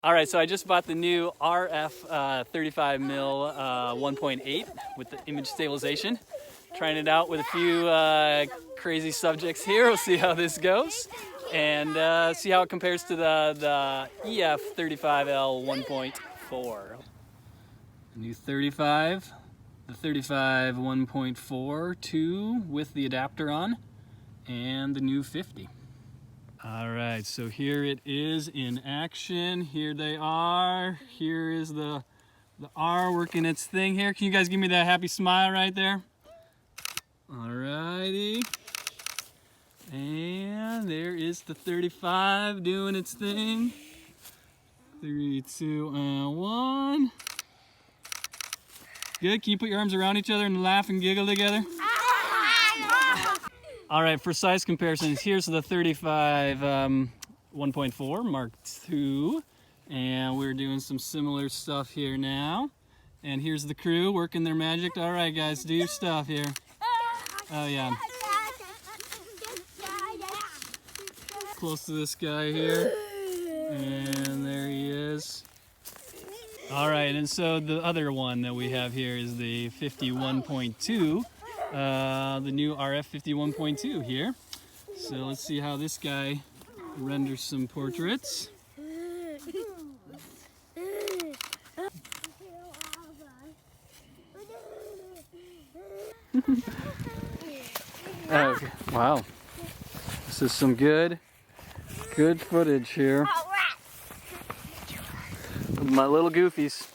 All right, so I just bought the new RF 35mm 1.8 with the image stabilization. Trying it out with a few crazy subjects here. We'll see how this goes and see how it compares to the EF 35L 1.4. The new 35, the 35 1.4 2 with the adapter on, and the new 50. All right, so here it is in action. Here they are. Here is the R working its thing here. Can you guys give me that happy smile right there? All righty. And there is the 35 doing its thing. 3, 2, and 1. Good. Can you put your arms around each other and laugh and giggle together? All right, for size comparisons, here's the 35 1.4 Mark II, and we're doing some similar stuff here now. And here's the crew working their magic. All right, guys, do your stuff here. Oh, yeah. Close to this guy here, and there he is. All right, and so the other one that we have here is the 51.2. The new RF 51.2 here. So let's see how this guy renders some portraits. Okay. Wow, this is some good footage here. My little goofies.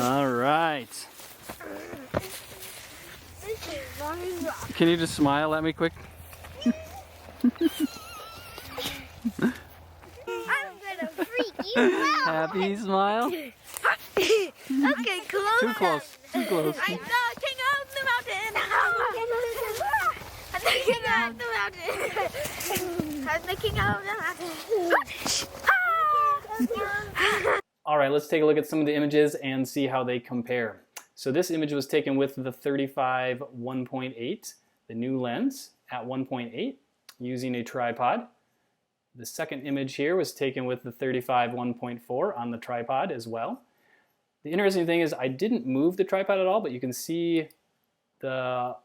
All right. Can you just smile at me quick? I'm gonna freak you out. Happy smile. Okay, close. Too close. Too close. I'm the king of the mountain. I'm the king of the mountain. I'm the king of the mountain. All right, let's take a look at some of the images and see how they compare. So this image was taken with the 35 1.8, the new lens at 1.8 using a tripod. The second image here was taken with the 35 1.4 on the tripod as well. The interesting thing is I didn't move the tripod at all, but you can see the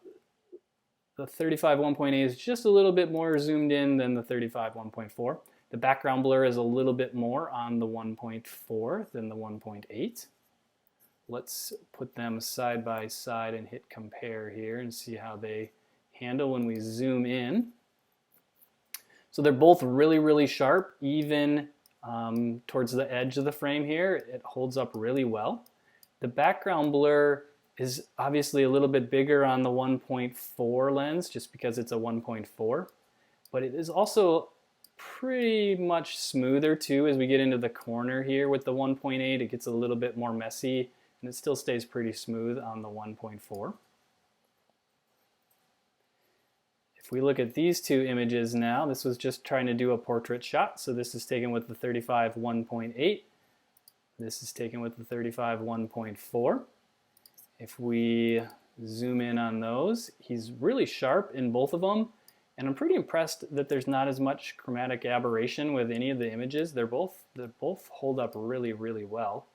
35 1.8 is just a little bit more zoomed in than the 35 1.4. The background blur is a little bit more on the 1.4 than the 1.8. Let's put them side by side and hit compare here and see how they handle when we zoom in. So they're both really sharp, even towards the edge of the frame here. It holds up really well. The background blur is obviously a little bit bigger on the 1.4 lens just because it's a 1.4, but it is also pretty much smoother too. As we get into the corner here with the 1.8, it gets a little bit more messy, and it still stays pretty smooth on the 1.4. If we look at these two images now, this was just trying to do a portrait shot. So this is taken with the 35 1.8. This is taken with the 35 1.4. If we zoom in on those, he's really sharp in both of them. And I'm pretty impressed that there's not as much chromatic aberration with any of the images. They both hold up really well.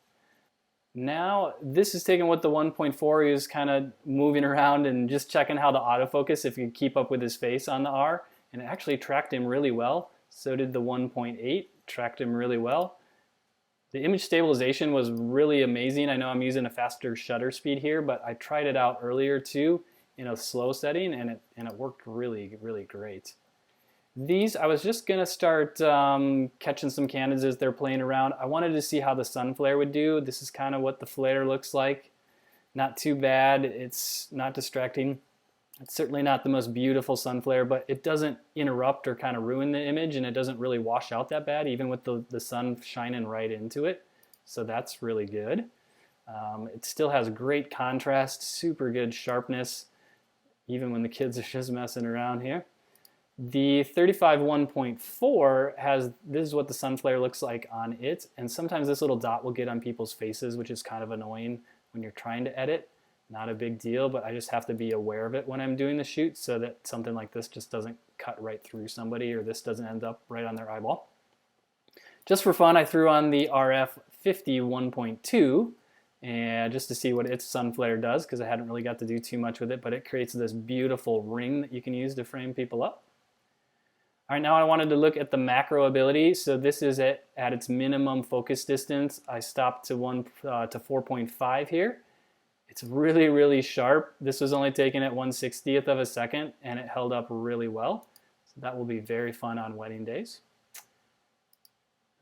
Now this is taken with the 1.4. He was kind of moving around and just checking how the autofocus, if you could keep up with his face on the R, and it actually tracked him really well. So did the 1.8, tracked him really well. The image stabilization was really amazing. I know I'm using a faster shutter speed here, but I tried it out earlier too in a slow setting, and it worked really great. These, I was just gonna start catching some Canons as they're playing around. I wanted to see how the sun flare would do. This is kind of what the flare looks like. Not too bad, it's not distracting. It's certainly not the most beautiful sun flare, but it doesn't interrupt or kind of ruin the image, and it doesn't really wash out that bad, even with the sun shining right into it. So that's really good. It still has great contrast, super good sharpness, even when the kids are just messing around here. The 35 1.4 has, this is what the sun flare looks like on it, and sometimes this little dot will get on people's faces, which is kind of annoying when you're trying to edit. Not a big deal, but I just have to be aware of it when I'm doing the shoot so that something like this just doesn't cut right through somebody, or this doesn't end up right on their eyeball. Just for fun, I threw on the RF 1.2 and just to see what its sun flare does, because I hadn't really got to do too much with it, but it creates this beautiful ring that you can use to frame people up. All right, now I wanted to look at the macro ability. So this is at its minimum focus distance. I stopped to 4.5 here. It's really, really sharp. This was only taken at 1/60th of a second, and it held up really well. So that will be very fun on wedding days.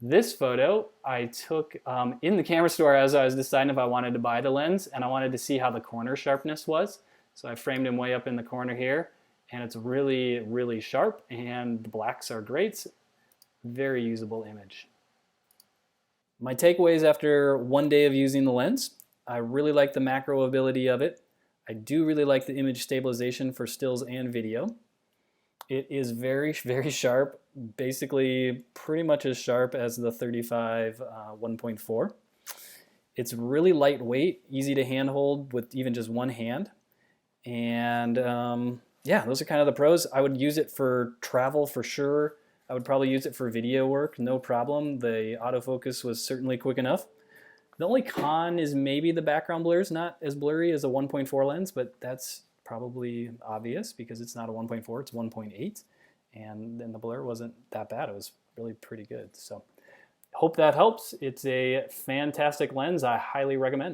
This photo I took in the camera store as I was deciding if I wanted to buy the lens, and I wanted to see how the corner sharpness was. So I framed him way up in the corner here, and it's really, really sharp, and the blacks are great. Very usable image. My takeaways after one day of using the lens: I really like the macro ability of it. I do really like the image stabilization for stills and video. It is very, very sharp, basically pretty much as sharp as the 35 1.4. It's really lightweight, easy to handhold with even just one hand. And yeah, those are kind of the pros. I would use it for travel for sure. I would probably use it for video work, no problem. The autofocus was certainly quick enough. The only con is maybe the background blur is not as blurry as a 1.4 lens, but that's probably obvious because it's not a 1.4, it's 1.8, and then the blur wasn't that bad. It was really pretty good. So hope that helps. It's a fantastic lens. I highly recommend.